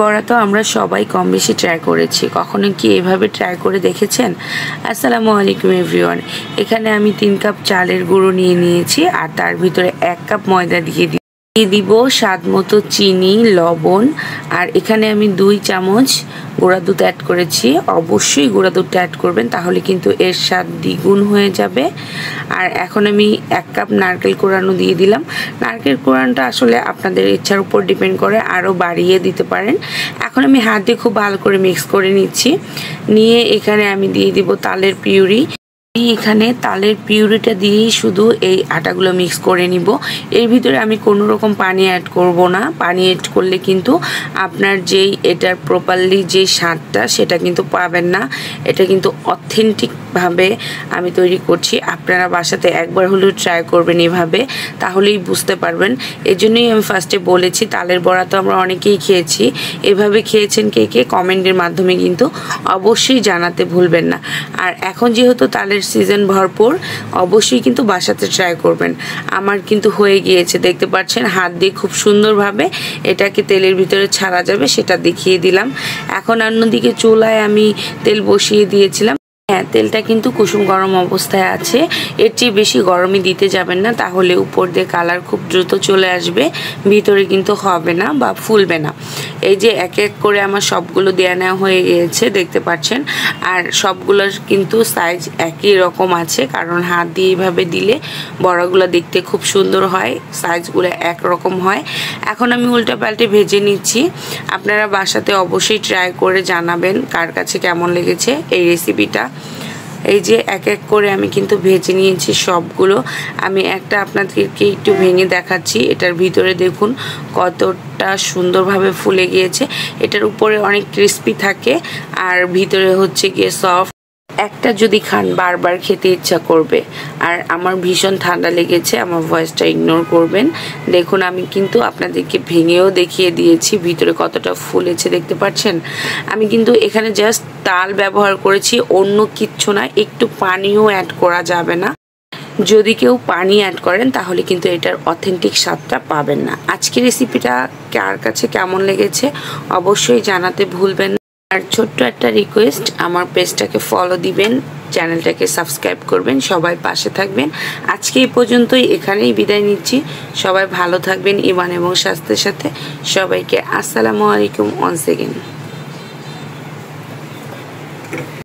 বড়া তো আমরা সবাই কম বেশি ট্রাই করেছি। কখনো কি এভাবে ট্রাই করে দেখেছেন? আসসালামু আলাইকুম এভরিওয়ান। এখানে আমি 3 কাপ চালের গুঁড়ো নিয়েছি আর তার ভিতরে 1 কাপ ময়দা দিয়ে দিব স্বাদ মতো চিনি, লবণ, আর এখানে আমি 2 চামচ গুঁড়া দুধ অ্যাড করেছি। অবশ্যই গুঁড়া দুধটা অ্যাড করবেন, তাহলে কিন্তু এর স্বাদ দ্বিগুণ হয়ে যাবে। আর এখন আমি 1 কাপ নারকেল কোড়ানো দিয়ে দিলাম। নারকেল কোড়ানোটা আসলে আপনাদের ইচ্ছার উপর ডিপেন্ড করে, আরও বাড়িয়ে দিতে পারেন। এখন আমি হাত দিয়ে খুব ভালো করে মিক্স করে নিচ্ছি। নিয়ে এখানে আমি দিয়ে দিব তালের পিউরি। এখানে তালের পিউরিটা দিয়েই শুধু এই আটাগুলো মিক্স করে নিব। এর ভিতরে আমি কোনো রকম পানি অ্যাড করব না। পানি অ্যাড করলে কিন্তু আপনার যেই এটার প্রপারলি যে স্বাদটা সেটা কিন্তু পাবেন না। এটা কিন্তু অথেন্টিকভাবে আমি তৈরি করছি। আপনারা বাসাতে একবার হলেও ট্রাই করবেন এভাবে, তাহলেই বুঝতে পারবেন। এজন্যই আমি ফার্স্টে বলেছি তালের বড়া তো আমরা অনেকেই খেয়েছি। এভাবে খেয়েছেন কে কে কমেন্টের মাধ্যমে কিন্তু অবশ্যই জানাতে ভুলবেন না। আর এখন যেহেতু তালের সিজন ভরপুর, অবশ্যই কিন্তু বাসাতে ট্রাই করবেন। আমার কিন্তু হয়ে গিয়েছে, দেখতে পাচ্ছেন হাত দিয়ে খুব সুন্দরভাবে এটাকে তেলের ভিতরে ছাড়া যাবে সেটা দেখিয়ে দিলাম। এখন অন্যদিকে চুলায় আমি তেল বসিয়ে দিয়েছিলাম। হ্যাঁ, তেলটা কিন্তু কুসুম গরম অবস্থায় আছে। এর চেয়ে বেশি গরমই দিতে যাবেন না, তাহলে উপর দিয়ে কালার খুব দ্রুত চলে আসবে, ভিতরে কিন্তু হবে না বা ফুলবে না। এই যে এক এক করে আমার সবগুলো দেয়া নেওয়া হয়ে গিয়েছে, দেখতে পাচ্ছেন। আর সবগুলোর কিন্তু সাইজ একই রকম আছে, কারণ হাত দিয়ে এইভাবে দিলে বড়াগুলো দেখতে খুব সুন্দর হয়, সাইজগুলো একরকম হয়। এখন আমি উল্টা পাল্টে ভেজে নিচ্ছি। আপনারা বাসাতে অবশ্যই ট্রাই করে জানাবেন কার কাছে কেমন লেগেছে এই রেসিপিটা। এই যে এক এক করে আমি কিন্তু ভেজে নিয়েছি সবগুলো। আমি একটা আপনাদেরকে একটু ভেঙে দেখাচ্ছি। এটার ভিতরে দেখুন কতটা সুন্দরভাবে ফুলে গিয়েছে। এটার উপরে অনেক ক্রিস্পি থাকে আর ভিতরে হচ্ছে গিয়ে সফট। একটা যদি খান বারবার খেতে ইচ্ছা করবে। আর আমার ভীষণ ঠান্ডা লেগেছে, আমার ভয়েসটা ইগনোর করবেন। দেখুন আমি কিন্তু আপনাদেরকে ভেঙেও দেখিয়ে দিয়েছি ভিতরে কতটা ফুলেছে, দেখতে পাচ্ছেন। আমি কিন্তু এখানে জাস্ট তাল ব্যবহার করেছি, অন্য কিচ্ছু না। একটু পানিও অ্যাড করা যাবে না। যদি কেউ পানি অ্যাড করেন তাহলে কিন্তু এটার অথেন্টিক স্বাদটা পাবেন না। আজকের রেসিপিটা কার কাছে কেমন লেগেছে অবশ্যই জানাতে ভুলবেন না। আর ছোট্ট একটা রিকোয়েস্ট, আমার পেজটাকে ফলো দিবেন, চ্যানেলটাকে সাবস্ক্রাইব করবেন, সবাই পাশে থাকবেন। আজকে এই পর্যন্তই, এখানেই বিদায় নিচ্ছি। সবাই ভালো থাকবেন ইমান এবং স্বাস্থ্যের সাথে। সবাইকে আসসালামু আলাইকুম ওয়ান্স এগেইন।